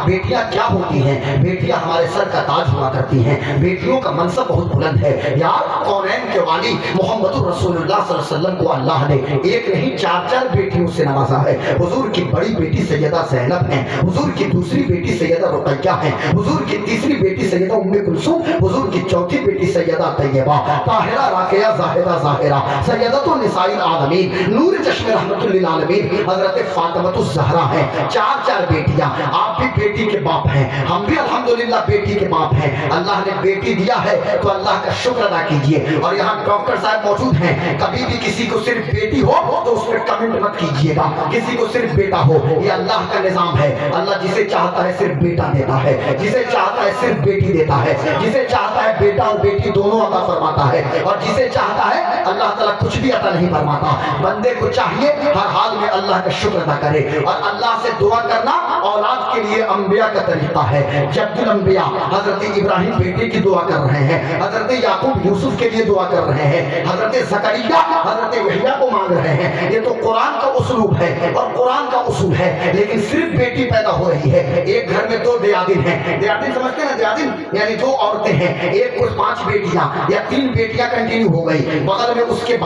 بیٹیاں کیا ہوتی ہیں؟ بیٹیاں ہمارے سر کا تاج ہوا کرتی ہیں، بیٹیوں کا منصب بہت بلند ہے یار۔ کونین کے والی محمد رسول اللہ صلی اللہ علیہ وسلم کو اللہ نے ایک نہیں چار بیٹیوں سے نوازا ہے۔ حضور کی بڑی بیٹی سیدہ زینب ہیں، حضور کی دوسری بیٹی سیدہ رقیہ ہیں، حضور کی تیسری بیٹی سیدہ ام کلثوم، حضور کی چوتھی بیٹی سیدہ طیبہ، طاہرہ، راقیہ، زاہدہ، ظاہرہ، سیدۃ النساء العالمین، نور چشم رحمت للعالمین حضرت فاطمہ الزہرا ہیں۔ چار بیٹیاں۔ آپ بھی بیٹی کے باپ ہیں، ہم بھی الحمدللہ بیٹی کے باپ ہیں۔ اللہ نے بیٹی دیا ہے تو اللہ کا شکر ادا کیجئے۔ اور یہاں ڈاکٹر صاحب موجود ہیں، کبھی بھی کسی کو صرف بیٹی ہو تو اس پہ کمنٹ مت کیجئے گا، کسی کو صرف بیٹا ہو، یہ اللہ کا نظام ہے۔ اللہ جسے چاہتا ہے صرف بیٹا دیتا ہے، جسے چاہتا ہے صرف بیٹی دیتا ہے، جسے چاہتا ہے بیٹا اور بیٹی دونوں عطا فرماتا ہے، اور جسے چاہتا ہے اللہ تعالیٰ کچھ بھی عطا نہیں فرماتا۔ بندے کو چاہیے ہر حال میں اللہ کا شکر ادا کرے، اور اللہ سے دعا کرنا اولاد کے لیے انبیاء کا طریقہ ہے۔ جب الانبیاء حضرت ابراہیم بیٹے کی دعا کر رہے ہیں، حضرت یعقوب یوسف کے لیے دعا کر رہے ہیں، حضرت زکریا حضرت یحییٰ کو مانگ رہے ہیں، یہ تو قرآن کا اسلوب ہے اور قرآن کا اصول ہے۔ لیکن صرف بیٹی پیدا ہو رہی ہے، ایک گھر میں دو دیادن ہیں، دیادن سمجھتے ہیں نا، دیادن یعنی دو عورتیں ہیں، ایک کو 5 بیٹیاں یا 3 بیٹیاں کنٹینیو ہو گئی، بغل میں اس کے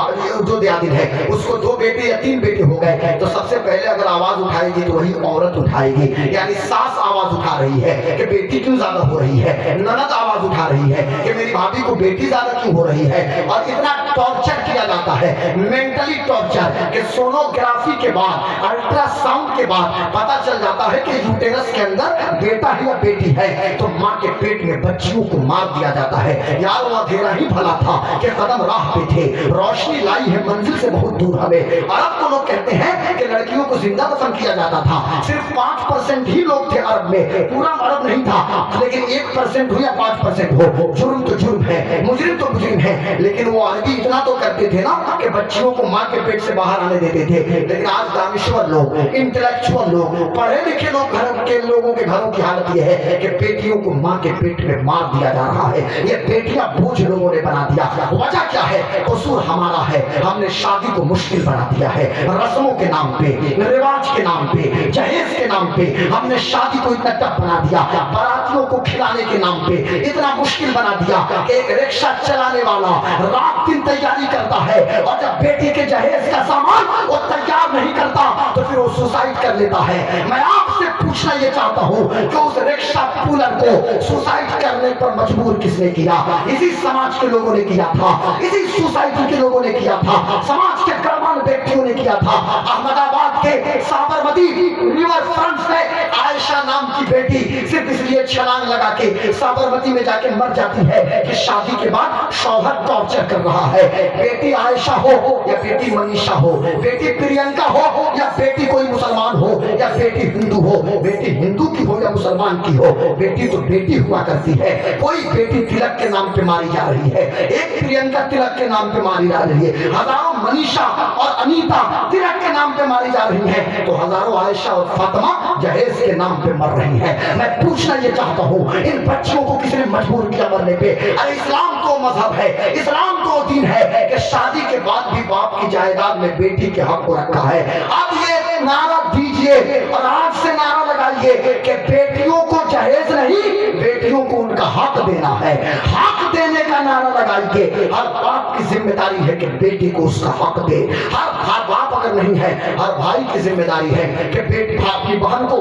جو دیادن ہے اس کو 2 بیٹے یا 3 بیٹے ہو گئے، تو سب سے پہلے اگر آواز اٹھائے گی تو وہی عورت اٹھائے گی، یعنی ساس آواز اٹھا رہی ہے کہ بیٹی کیوں زیادہ ہو رہی ہے، نند آواز اٹھا رہی ہے کہ میری بھابھی کو بیٹی زیادہ کیوں ہو رہی ہے۔ اور اتنا ٹارچر کیا جاتا ہے، مینٹلی ٹارچر، کہ سونوگرافی کے بعد، الٹرا ساؤنڈ کے بعد پتا چل جاتا ہے کہ یوٹیرس کے اندر بیٹا ہے یا بیٹی ہے، تو ماں کے پیٹ میں بچیوں کو مار دیا جاتا ہے۔ یار وہ اندھیرا ہی بھلا تھا کہ قدم راہ پہ تھے، روشنی لائی ہے منزل سے بہت دور ہمیں۔ عرب کو لوگ کہتے ہیں کہ لڑکیوں کو زندہ دفن کیا جاتا تھا، صرف 5% ہی لوگ تھے عرب میں، پورا عرب نہیں تھا، لیکن 1% ہو یا 5% ہو، جرم تو جرم ہے، مجرم تو مجرم ہے۔ لیکن وہ عربی اتنا تو کرتے تھے نا کہ بچیوں کو ماں کے پیٹ سے باہر آنے دیتے تھے۔ لیکن آج دانشور لوگ، انٹلیکچوئل لوگ، پڑھے لکھے لوگ، گھر کے لوگوں کے گھروں کی حالت یہ ہے کہ بیٹیوں کو ماں کے پیٹ میں مار دیا جا رہا ہے۔ یہ بیٹیاں بوجھ لوگوں نے بنا دیا۔ وجہ کیا ہے؟ قصور ہمارا ہے، ہم نے شادی کو مشکل بنا دیا ہے، رسموں کے نام پہ، رواج کے نام پہ، جہیز کے نام پہ ہم نے شادی کو اتنا ٹف بنا دیا، باراتیوں کو کھلانے کے نام پہ اتنا مشکل بنا دیا کہ ایک رکشہ چلانے والا رات دن تیاری کرتا ہے، اور جب بیٹی کے جہیز کا سامان وہ تیار نہیں کرتا تو پھر وہ سوسائڈ کر لیتا ہے۔ میں آپ سے پوچھنا یہ چاہتا ہوں کہ اس رکشہ پولر کو سوسائڈ کرنے پر مجبور کس نے کیا؟ اسی سماج کے لوگوں نے کیا تھا، اسی سوسائٹی کے لوگوں نے کیا تھا، سماج کے گرمان بیٹیوں نے کیا تھا۔ احمد آباد کے سابرمتی ریور فرنٹ سے عائشہ نام کی بیٹی صرف اس لیے چھلانگ لگا کے سابرمتی میں جا کے مر جاتی ہے کہ شادی کے بعد شوہر ٹارچر کر رہا ہے۔ بیٹی عائشہ ہو یا بیٹی منیشا ہو، بیٹی پرینکا ہو یا بیٹی کوئی مسلمان ہو یا بیٹی ہندو ہو، بیٹی ہندو کی ہو یا مسلمان کی ہو، بیٹی تو بیٹی ہوا کرتی ہے۔ کوئی بیٹی تلک کے نام پہ ماری جا رہی ہے، ایک پرینکا تلک کے نام پہ ماری جا رہی ہے، ہزاروں منیشا اور انیتا تلک کے نام پہ ماری جا رہی ہیں، تو ہزاروں عائشہ اور فاطمہ جہیز کے نام پہ مر رہی ہیں۔ میں پوچھنا یہ چاہتا ہوں ان بچیوں کو کس نے مجبور کیا مرنے پہ؟ ارے اسلام تو مذہب ہے، اسلام تو دین ہے کہ شادی کے بعد بھی باپ کی جائیداد میں بیٹی کے حق کو رکھا ہے۔ اب یہ نعرہ دیجئے اور آج سے نعرہ لگائیے کہ بیٹیوں کو جہیز نہیں، بیٹیوں کو ان کا حق دینا ہے۔ حق دینے کا نعرہ لگائیے۔ ہر باپ کی ذمہ داری ہے کہ بیٹی کو اس کا حق دے۔ ہر باپ اگر نہیں ہے، ہر بھائی کی ذمہ داری ہے کہ بیٹی اپنی بہن کو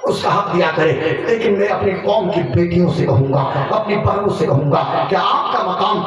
اس کا حق دیا کرے۔ لیکن میں اپنی قوم کی بیٹیوں سے کہوں گا، اپنی بہنوں سے کہوں گا کہ آپ کا مقام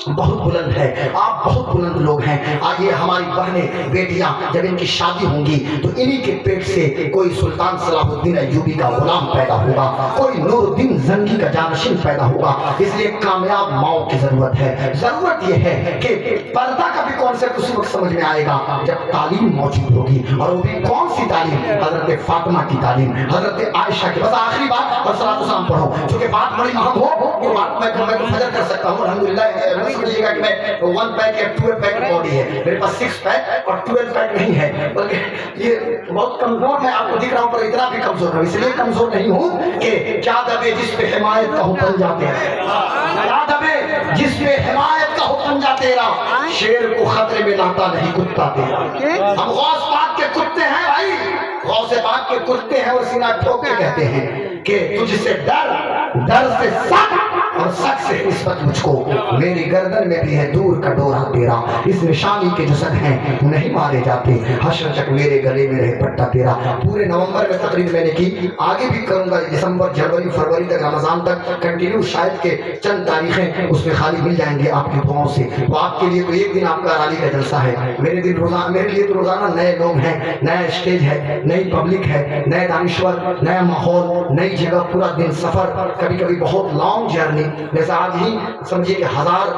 بہت بلند ہے، آپ بہت بلند لوگ ہیں۔ آئیے ہماری بہنیں، بیٹیاں جب ان کی شادی ہوں گی تو انہی کے پیٹ سے کوئی سلطان صلاح الدین ایوبی کا غلام پیدا ہوگا، کوئی نور الدین زنگی کا جانشین پیدا ہوگا۔ اس لیے کامیاب ماؤں کی ضرورت ہے۔ ضرورت یہ ہے کہ پردہ کا بھی کانسیپٹ اسی وقت سمجھ میں آئے گا جب تعلیم موجود ہوگی، اور وہ بھی کون سی تعلیم؟ حضرت فاطمہ کی تعلیم، حضرت عائشہ کی۔ بس آخری بات اور صلاۃ السلام پڑھو، چونکہ بات بڑی اہم ہو، یہ بات میں تو فجر کر سکتا ہوں الحمدللہ۔ نہیں سمجھیے گا کہ میں 1 پیک یا 12 پیک باڈی ہے، میرے پاس 6 پیک اور 12 پیک نہیں ہے، بلکہ یہ بہت کمزور ہے، آپ کو دکھ رہا ہوں پر اتنا بھی کمزور ہوں۔ اس لیے کمزور نہیں ہوں کہ کیا دبے جس پہ حمایت کا حکم جاتے ہیں، کیا دبے جس پہ حمایت کا حکم جاتے تیرا، شیر کو خطرے میں لاتا نہیں کتا تیرا۔ ہم غوث پاک کے کتے ہیں بھائی، غوث پاک کے کتے ہیں اور سینہ ٹھوک کے کہتے ہیں کہ تجھ سے ڈر، ڈر سے سخت اور سخت سے نسبت مجھ کو، میری گردن میں بھی ہے دور کا ڈورا تیرا، اس نشانی کے جو سگ ہیں نہیں مارے جاتے، حشر تک میرے گلے میں رہے پٹا تیرا۔ پورے نومبر میں تقریر میں نے کی، آگے بھی کروں گا، دسمبر جنوری فروری تک رمضان تک کنٹینیو، شاید کہ چند تاریخیں اس میں خالی مل جائیں گے آپ کی دعاؤں سے۔ تو آپ کے لیے تو ایک دن آپ کا رالی کا جلسہ ہے، میرے لیے تو روزانہ نئے لوگ ہیں، نیا اسٹیج ہے، نئی پبلک ہے، نئے دانشور، نیا ماحول، نئی جگہ، پورا دن سفر، کبھی کبھی بہت لانگ جرنی، جیسا آج ہی سمجھیے کہ 1000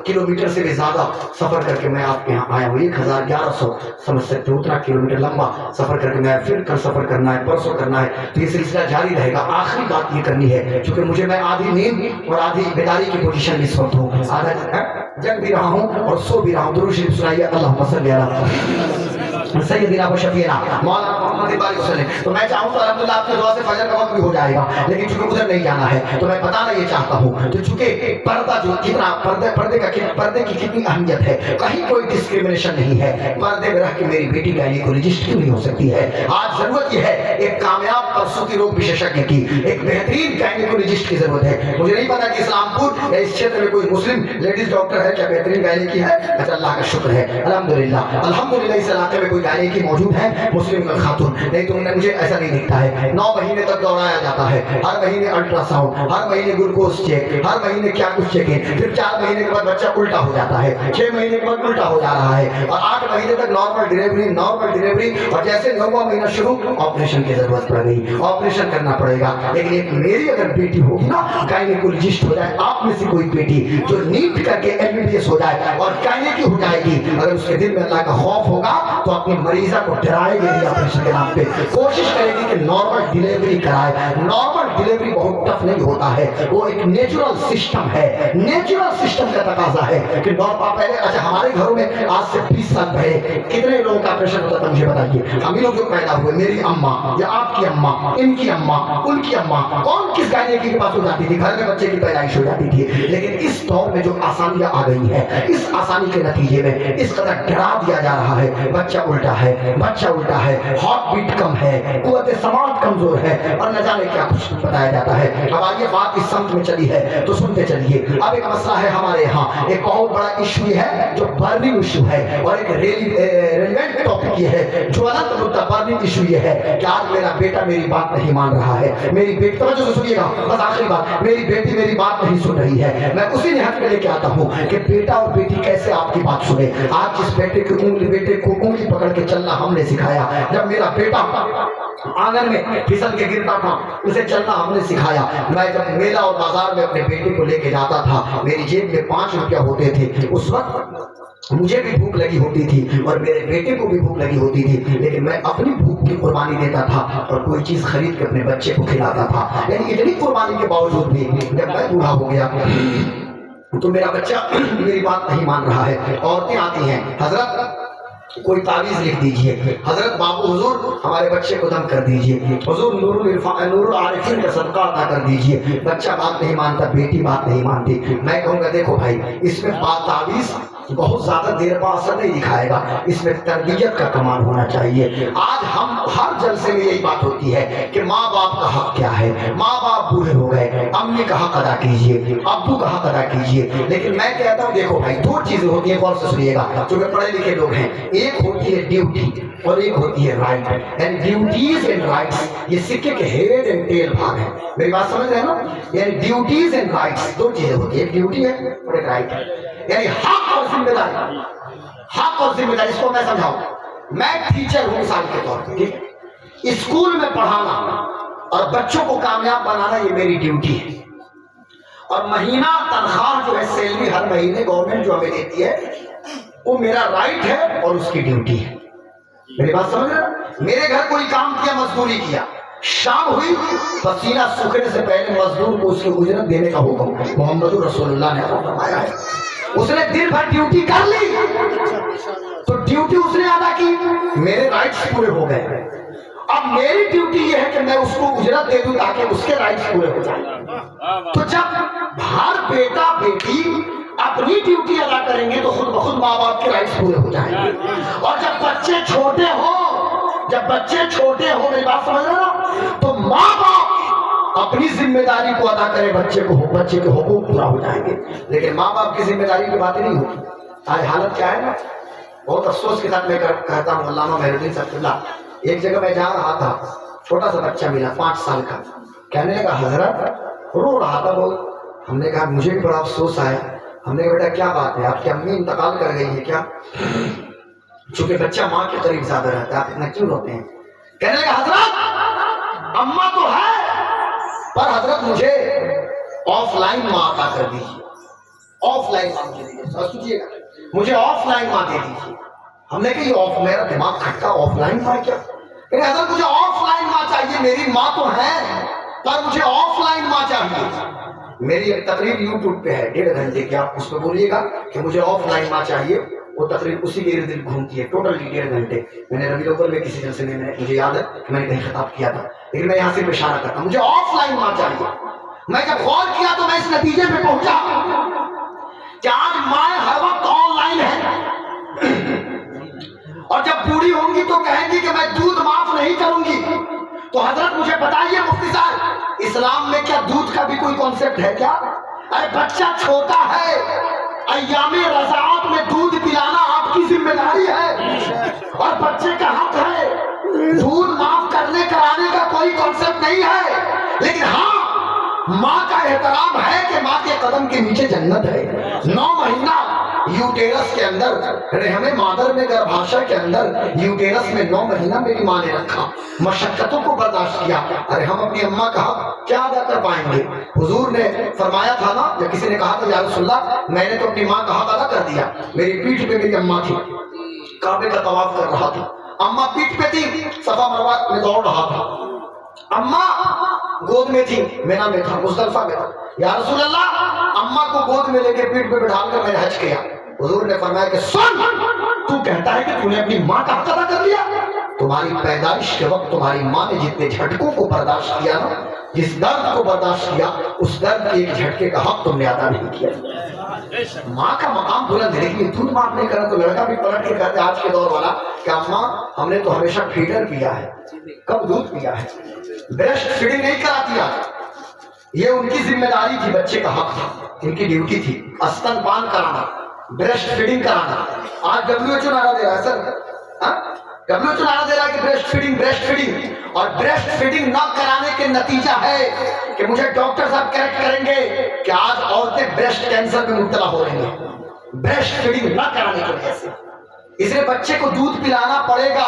کلومیٹر سے بھی زیادہ سفر کر کے میں آپ کے یہاں آیا ہوں، 1100 سمجھ سکتے ہو، اتنا کلومیٹر لمبا سفر کر کے میں پھر کل سفر کرنا ہے، پرسوں کرنا ہے، تو یہ سلسلہ جاری رہے گا۔ آخری بات یہ کرنی ہے، چونکہ مجھے میں آدھی نیند اور آدھی بیداری کی پوزیشن میں اس وقت ہوں، آدھا جگ بھی رہا ہوں اور سو بھی رہا ہوں۔ درود شریف سنائیے، اللہم صلی علی سیدنا و شفیعنا مولانا محمد بارک وسلم۔ تو میں چاہوں تو الحمدللہ آپ کی دعا سے فجر کا وقت بھی ہو جائے گا، لیکن چونکہ ادھر نہیں جانا ہے تو میں بتانا یہ چاہتا ہوں، تو چونکہ پردہ جو کتنا پردے کی کتنی اہمیت ہے، کہیں کوئی ڈسکریمنیشن نہیں ہے، پردے میں رہ کے میری بیٹی گائنیکولوجسٹ کیوں نہیں ہو سکتی ہے؟ آج ضرورت یہ ہے ایک کامیاب پرسوتی روگ وشیشجঞ کی، ایک بہترین گائنیکولوجسٹ کی ضرورت ہے۔ مجھے نہیں پتا کہ اسلام پور یا اس چھیتر میں کوئی مسلم لیڈیز ڈاکٹر ہے کیا بہترین گائنیکی ہے؟ اچھا، اللہ کا شکر ہے، الحمدللہ اس علاقے میں کوئی گائنیکی موجود ہے مسلم خاتون، نہیں تو مجھے ایسا نہیں دکھتا ہے۔ 9 مہینے تک دوڑایا جاتا ہے، ہر مہینے الٹرا ساؤنڈ، ہر مہینے گلوکوز چیک، ہر مہینے کیا کچھ چیک، پھر 4 مہینے کے بعد بچہ الٹا ہو جاتا ہے، 6 مہینے کے بعد الٹا ہو جا رہا ہے، اور 8 مہینے تک نارمل ڈیلیوری، اور جیسے 9واں مہینہ شروع آپریشن کی ضرورت پڑ گئی، آپریشن کرنا پڑے گا۔ لیکن ایک میری اگر بیٹی ہوگی نا گائنیکولوجسٹ ہو جائے، آپ میں سے کوئی بیٹی جو نیٹ کر کے MBBS ہو جائے اور گائنیکی ہو جائے گی، اگر اس کے دل میں اللہ کا خوف ہوگا تو اپنی مریضہ کو ڈرائے گی آپریشن کے نام پہ، کوشش کرے گی کہ نارمل ڈیلیوری کرائے۔ نارمل ڈیلیوری بہت ٹف نہیں ہوتا ہے، وہ ایک نیچرل سسٹم ہے، نیچرل سسٹم کا تقاضا ہے کہ پہلے اچھا ہمارے گھروں میں آج سے 20 سال پہلے کتنے لوگوں کا آپریشن ہوتا تھا مجھے بتائیے؟ ہم ہی لوگ جو پیدا ہوئے، میری اماں یا آپ کی اماں، ان کی اماں، ان کی اماں، کون کس گائنیکی کے پاس ہو جاتی تھی؟ گھر میں بچے کی پیدائش ہو جاتی تھی۔ لیکن اس دور میں جو آسانیاں آ گئی ہیں، اس آسانی کے نتیجے میں اس قدر ڈرا دیا جا رہا ہے، بچہ الٹا ہے، بچہ الٹا ہے، ہارٹ بیٹ کم ہے، قوت سماعت کمزور ہے، اور نہ جانے کیا کچھ بتایا جاتا ہے۔ اب آئیے بات اس سمت میں چلی ہے تو سنتے چلیے۔ اب ایک مسئلہ ہے ہمارے یہاں، ایک بہت بڑا ایشو ہے جو برننگ ایشو ہے، اور ایک ریلیونٹ ٹاپک یہ ہے، جو الگ مدعا برننگ ایشو یہ ہے کہ آج میرا بیٹا میری بات نہیں مان رہا ہے، میری بیٹی، توجہ سے سنیے گا بس آخری بات، میری بیٹی میری بات نہیں سن رہی ہے۔ میں اسی نہج میں لے کے آتا ہوں کہ بیٹا اور بیٹی کیسے آپ کی بات سنے۔ آج جس بیٹے کو انگلی پکڑ کے چلنا ہم نے سکھایا، جب میرا بیٹا آنگن میں پھسل کے گرتا تھا اسے چلنا ہم نے سکھایا۔ میں جب میلہ اور بازار میں اپنے بیٹے کو لے کے جاتا تھا، میری جیب میں 5 روپیہ ہوتے تھے، اس وقت مجھے بھی بھوک لگی ہوتی تھی اور میرے بیٹے کو بھی بھوک لگی ہوتی تھی، لیکن میں اپنی بھوک کی قربانی دیتا تھا اور کوئی چیز خرید کے اپنے بچے کو کھلاتا تھا۔ یعنی اتنی قربانی کے باوجود بھی جب میں بوڑھا ہو گیا تو میرا بچہ میری بات نہیں مان رہا ہے۔ عورتیں آتی ہیں، حضرت کوئی تعویذ لکھ دیجئے، حضرت بابو حضور ہمارے بچے کو دم کر دیجئے، حضور نور العارفین کا صدقہ عطا کر دیجئے۔ بچہ بات نہیں مانتا، بیٹی بات نہیں مانتی۔ میں کہوں گا دیکھو بھائی، اس میں تعویذ بہت زیادہ دیر بعد اثر نہیں دکھائے گا، اس میں تربیت کا کمال ہونا چاہیے۔ آج ہم ہر جلسے میں یہی بات ہوتی ہے کہ ماں باپ کا حق کیا ہے، ماں باپ بوڑھے ہو گئے، امی کا حق ادا کیجئے، ابو کا حق ادا کیجئے۔ لیکن میں کہتا ہوں دیکھو بھائی، 2 چیزیں ہوتی ہیں، غور سے سنیے گا، چونکہ پڑھے لکھے لوگ ہیں۔ ایک ہوتی ہے ڈیوٹی اور ایک ہوتی ہے right, and duties and rights یہ سکے کے ہیڈ اینڈ ٹیل بھاگ ہے۔ میری بات سمجھ رہے ہیں نا؟ یعنی ڈیوٹیز اینڈ رائٹس 2 چیزیں ہوتی ہیں، ایک ڈیوٹی ہے اور ایک رائٹ ہے، یعنی حق اور ذمہ داری۔ حق اور ذمہ داری اس کو میں سمجھاؤں، میں ٹیچر ہوں مثال کے طور پہ، اسکول میں پڑھانا اور بچوں کو کامیاب بنانا یہ میری ڈیوٹی ہے، اور مہینہ تنخواہ جو ہے سیلری ہر مہینے گورنمنٹ جو ہمیں دیتی ہے وہ میرا رائٹ ہے اور اس کی ڈیوٹی ہے۔ میری بات سمجھ رہے ہیں؟ میرے گھر کوئی کام کیا، مزدوری کیا، شام ہوئی پسینہ سوکھنے سے پہلے مزدور کو اس کی اجرت دینے کا حکم محمد رسول اللہ نے فرمایا ہے۔ اس نے دن بھر ڈیوٹی کر لی تو ڈیوٹی اس نے ادا کی، میرے رائٹس پورے ہو گئے۔ اب میری ڈیوٹی یہ ہے کہ میں اس کو اجرت دے دوں تاکہ اس کے رائٹس پورے ہو جائیں۔ تو جب ہر بیٹا بیٹی اپنی ڈیوٹی ادا کریں گے تو خود بخود ماں باپ کے رائٹس پورے ہو جائیں گے۔ اور جب بچے چھوٹے ہوں، جب بچے چھوٹے ہوں، میری بات سمجھ رہے نا، تو ماں باپ اپنی ذمہ داری کو ادا کرے، بچے کے حقوق پورا ہو جائیں گے. لیکن ماں باپ کی ذمہ داری کی باتیں نہیں ہوتی. آج حالت کیا ہے نا، بہت افسوس کے ساتھ میں کہتا ہوں، علامہ محی الدین صاحب اللہ، ایک جگہ میں جا رہا تھا، چھوٹا سا بچہ ملا 5 سال کا، کہنے لگا حضرت، رو رہا تھا بہت. ہم نے کہا مجھے بھی بڑا افسوس آیا. ہم نے کہا بیٹا کیا بات ہے، آپ کی امی انتقال کر گئی ہے کیا؟ چونکہ بچہ ماں کے قریب زیادہ رہتا ہے، آپ اتنا کیوں روتے ہیں؟ کہنے لگا حضرت اماں تو ہے، پر حضرت مجھے آف لائن ماں عطا کر دیجیے. آف لائن ماں مجھے دیجیے، سوچیے گا، مجھے آف لائن ماں دے دیجیے. ہم نے کہا یہ آف، میرا دماغ کھٹکا، آف لائن ماں کیا؟ کہ حضرت مجھے آف لائن ماں چاہیے، میری ماں تو ہے پر مجھے آف لائن ماں چاہیے. میری ایک تقریر یوٹیوب پہ ہے 1.5 گھنٹے کی، آپ اس پہ بولیے گا کہ مجھے آف لائن ماں چاہیے. وہ تقریر اسی کے ارد گرد گھومتی ہے، ٹوٹل 1.5 گھنٹے. میں نے ربیع الاول میں کسی جلسے میں مجھے یاد ہے کہ میں نے کہیں خطاب کیا تھا، لیکن میں یہاں سے اشارہ کرتا ہوں، مجھے آف لائن ماں چاہیے. میں جب غور کیا تو میں اس نتیجے پہ پہنچا کہ آج مائیں ہر وقت آن لائن ہیں، اور جب بوڑھی ہوں گی تو کہیں گی کہ میں دودھ معاف نہیں کروں گی. تو حضرت مجھے بتائیے مفتی صاحب، اسلام میں کیا دودھ کا بھی کوئی کانسیپٹ ہے کیا؟ ارے بچہ چھوٹا ہے، ایام رضاعت میں دودھ پلانا آپ کی ذمہ داری ہے، اور بچے کا حق ہے. دودھ معاف کرنے کرانے کا کوئی کانسیپٹ نہیں ہے، لیکن ہاں ماں کا احترام ہے کہ ماں کے قدم کے نیچے جنت ہے. 9 مہینہ یوٹیرس کے اندر، رحم مادر میں، گربھاشا کے اندر، یوٹیرس میں 9 مہینہ میری ماں نے رکھا، مشقتوں کو برداشت کیا. ارے ہم اپنی اماں کا حق کیا ادا کر پائیں گے؟ حضور نے فرمایا تھا نا، جب کسی نے کہا تھا یا رسول اللہ میں نے تو اپنی ماں کا حق ادا کر دیا، میری پیٹھ پہ میری اماں تھی، کعبے کا طواف کر رہا تھا، اماں پیٹھ پہ تھی، صفا مروہ میں دوڑ رہا تھا، اماں گود میں تھی، مینا میں تھا، مزدلفہ میں تھا. یا رسول اللہ اماں کو گود میں لے کے پیٹھ پہ بٹھا کر میں نے حج کیا. حضور نے فرمایا کہ سن، تو کہتا ہے کہ تو نے اپنی ماں کا حق ادا کر لیا. تمہاری پیدائش کے وقت تمہاری ماں نے جتنے جھٹکوں کو برداشت کیا نا، جس درد کو برداشت کیا، اس درد کے ایک جھٹکے کا حق تم نے ادا نہیں کیا. ماں کا مقام بلند ہے، لیکن دودھ معاف نہیں کرا تو لڑکا بھی پلٹ کے کہتے آج کے دور والا کہ اماں ہم نے تو ہمیشہ فیڈر پیا ہے، کب دودھ پیا ہے، بریسٹ فیڈنگ نہیں کراتی. آج یہ ان کی ذمہ داری تھی، بچے کا حق تھا، ان کی ڈیوٹی تھی استن پان کرانا، بریسٹ فیڈنگ کرانا. آج WHO نعرہ دے رہا ہے سر، WHO نعرہ دے رہا ہے کہ بریسٹ فیڈنگ، اور بریسٹ فیڈنگ نہ کرانے کے نتیجہ ہے کہ مجھے ڈاکٹر صاحب کریکٹ کریں گے کہ آج عورتیں بریسٹ کینسر میں مبتلا ہو رہی ہیں بریسٹ فیڈنگ نہ کرانے کی وجہ سے. اس لیے بچے کو دودھ پلانا پڑے گا،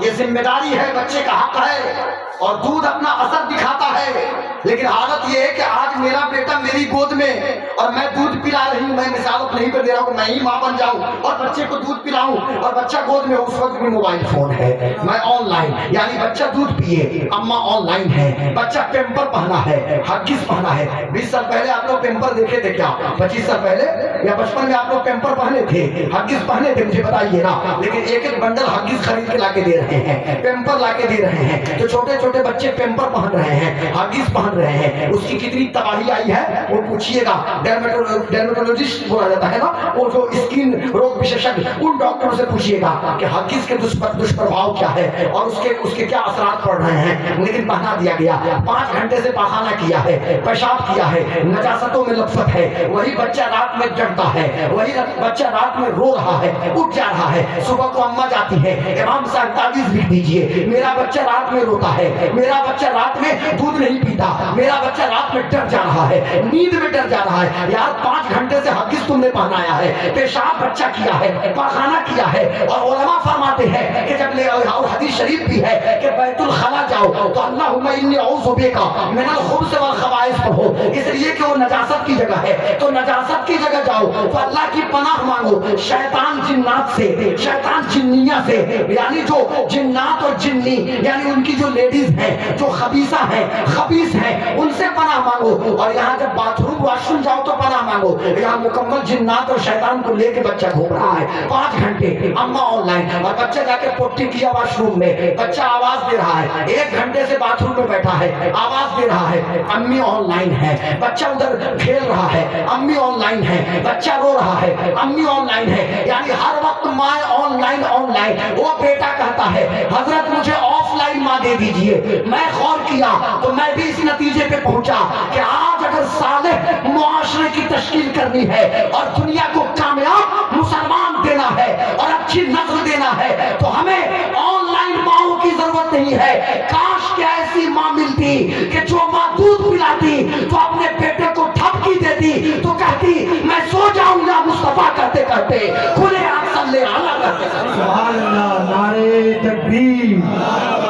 یہ ذمہ داری ہے، بچے کا حق ہے، اور دودھ اپنا اثر دکھاتا ہے. لیکن حالت یہ ہے کہ آج میرا بیٹا میری گود میں اور میں دودھ پلا رہی ہوں، میں مثال اپنے ہی پہ دے رہا ہوں کہ میں ہی ماں بن جاؤں اور بچے کو دودھ پلاؤں، اور بچہ گود میں اس وقت بھی موبائل فون ہے، میں آن لائن، یعنی بچہ دودھ پیے، اماں آن لائن ہے، بچہ پیمپر پہنا ہے، ہگیز پہنا ہے. 20 سال پہلے آپ لوگ پیمپر دیکھے تھے کیا؟ 25 سال پہلے یا 55 میں آپ لوگ پیمپر پہنے تھے، ہگیز پہنے تھے؟ مجھے بتائیے نا. لیکن ایک ایک بنڈل ہگیز خرید کے لا کے دے رہے ہیں، پیمپر لا کے دے رہے ہیں، تو چھوٹے چھوٹے بچے پیمپر پہن رہے ہیں، ہگیز پہن رہے ہیں. اس کی کتنی تباہی آئی ہے وہ پوچھئے گا. ڈرمیٹولوجسٹ بولا جاتا ہے نا، وہ جو اسکن روگ وشیشج، ان ڈاکٹروں سے پوچھئے گا کہ ہگیز کے دشپربھاؤ کیا ہے اور اس کے کیا اثرات پڑ رہے ہیں. لیکن پہنا دیا گیا، 5 گھنٹے سے پاخانہ کیا ہے، پیشاب کیا ہے، نجاستوں میں لطفت ہے، وہی بچہ رات میں جگتا ہے، وہی بچہ رات میں رو رہا ہے، اٹھ جا رہا ہے. صبح کو اماں جاتی ہے، امام صاحب تعویذ لکھ دیجئے، میرا بچہ رات میں روتا ہے، میرا بچہ رات میں دودھ نہیں پیتا، میرا بچہ رات میں ڈر جا رہا ہے، نیند میں ڈر جا رہا ہے. یار 5 گھنٹے سے ہگیز تم نے پہنایا ہے، پیشاب بچہ کیا ہے، پاخانہ کیا ہے، اور علماء فرماتے ہیں کہ جب لے، اور حدیث شریف بھی ہے کہ بیت الخلا جاؤ تو اللہم انی اعوذ بک من الخبث والخبائث پڑھو، اس لیے کہ وہ نجاست کی جگہ ہے. تو نجاست کی جگہ جاؤ تو اللہ کی پناہ مانگو شیطان جنات سے، شیطان جنیہ سے، یعنی جو جنات اور جنی، یعنی ان کی جو لیڈیز ہیں جو خبیثہ ہیں، خبیث ابلیس ہیں ان سے پناہ مانگو، اور یہاں جب باتھ روم واش روم جاؤ تو پناہ مانگو، یہاں مکمل جنات اور شیطان کو لے کے بچہ گھوم رہا ہے 5 گھنٹے، اماں آن لائن، اور بچہ جا کے پوٹی کیا واش روم میں، بچہ آواز دے رہا ہے، 1 گھنٹے سے باتھ روم میں بیٹھا ہے، آواز دے رہا ہے، امی آن لائن ہے، بچہ ادھر کھیل رہا ہے، امی آن لائن ہے، بچہ رو رہا ہے، امی آن لائن ہے، یعنی ہر وقت ماں آن لائن آن لائن۔ وہ بیٹا کہتا ہے حضرت مجھے آف لائن ماں دے دیجئے، میں غور کیا تو میں بھی اس نتیجے پہ پہنچا کہ آج اگر صالح معاشرے کی تشکیل کرنی ہے اور دنیا کو کامیاب مسلمان دینا ہے اور اچھی نسل دینا ہے تو ہمیں آن لائن ماؤں کی ضرورت نہیں ہے۔ کاش کہ ایسی ماں ملتی کہ جو ماں دودھ پلاتی تو اپنے بیٹے کو ٹھپکی دیتی تو کہتی میں سو جاؤں گا مصطفیٰ کہتے کہتے کھلے آنکھ صلی اللہ کہتے کہتے۔ سبحان اللہ، نعرے تکبیر،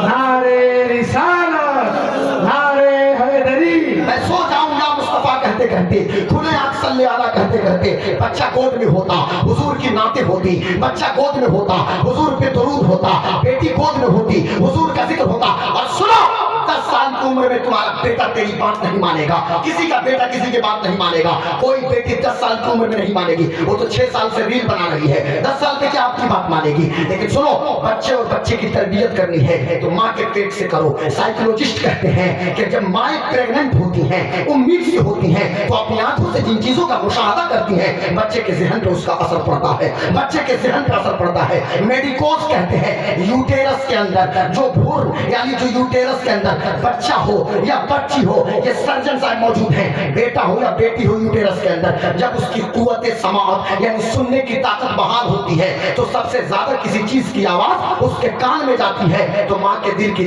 نعرے رسالت، نعرے حیدری، میں سو جاؤں گا مصطفیٰ کہتے کہتے کھلے آنکھ صلی اللہ کہتے کہتے۔ بچہ گود میں ہوتا حضور کی نعتیں ہوتی، بچہ گود میں ہوتا حضور پہ درود ہوتا، بیٹی گود میں ہوتی حضور کا ذکر ہوتا۔ اور سنو 10 سال کی عمر میں تمہارا بیٹا تیری بات نہیں مانے گا، کسی کا بیٹا کسی کی بات نہیں مانے گا، کوئی بیٹی 10 سال کی عمر میں نہیں مانے گی، وہ تو 6 سال سے ریل بنا رہی ہے، 10 سال پہ کیا آپ کی بات مانے گی؟ لیکن سنو، بچے اور بچے کی تربیت کرنی ہے تو ماں کے پیٹ سے کرو۔ سائیکولوجسٹ کہتے ہیں کہ جب مائیں پریگننٹ ہوتی ہیں، امید سے ہوتی ہیں، تو اپنی آنکھوں سے جن چیزوں کا مشاہدہ کرتی ہیں بچے کے ذہن پہ اس کا اثر پڑتا ہے، بچے کے ذہن پہ اثر پڑتا ہے۔ میڈیکوز کہتے ہیں یوٹیرس کے اندر جو بھور یعنی جو یوٹیرس کے اندر بچہ ہو یا بچی ہو، یہ سرجن صاحب موجود ہیں، بیٹا ہو یا بیٹی ہو یوٹیرس کے اندر، جب اس کی قوت سماعت یعنی سننے کی طاقت بحال ہوتی ہے تو سب سے زیادہ کسی چیز کی آواز اس کے کان میں جاتی ہے تو ماں کے دل کی